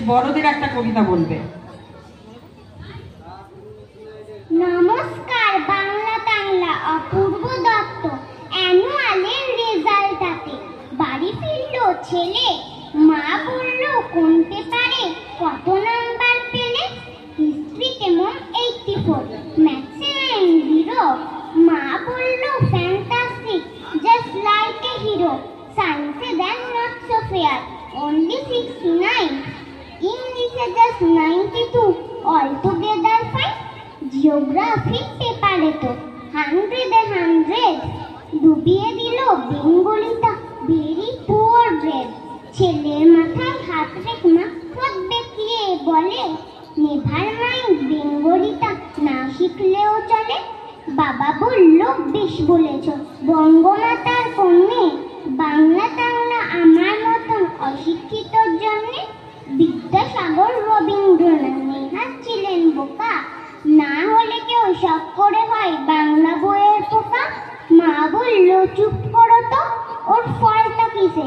বড়দের একটা কবিতা বলবে। নমস্কার বাংলা টাংলা অপূর্ব দত্ত। অ্যানুয়ালের রেজাল্টাতে বাড়ি ফিরলো ছেলে, মা বলল কোন পেপারে কত নাম্বার পেলে। হিস্ট্রিতে মম 84, ম্যাথসে 90, মা বলল fantastic just like a hero. সায়েন্সে দেন নট সো ফেয়ার only 69, ইংলিশে just 92, all together fine. Geography পেপারে তো 100-এ 100, ডুবিয়ে দিল বেঙ্গলিটা ভেরি পুয়ার গ্রেড। ছেলের মাথায় হাত রেখে মা হাত বেঁকিয়ে বলে, নেভার মাইন্ড বেঙ্গলিটা না শিখলেও চলে। বাবা বলল বেশ বলেছ বঙ্গমাতার কন্যে, বাংলা টাংলা আমার মতন অশিক্ষিতর জন্যে। বিদ্যাসাগর রবীন্দ্রনাথ নেহাত ছিলেন বোকা, না হলে কেউ শখ করে হয় বাংলা বইয়ের পোকা। মা বলল চুপ করো তো, ওর ফলটা কিসে?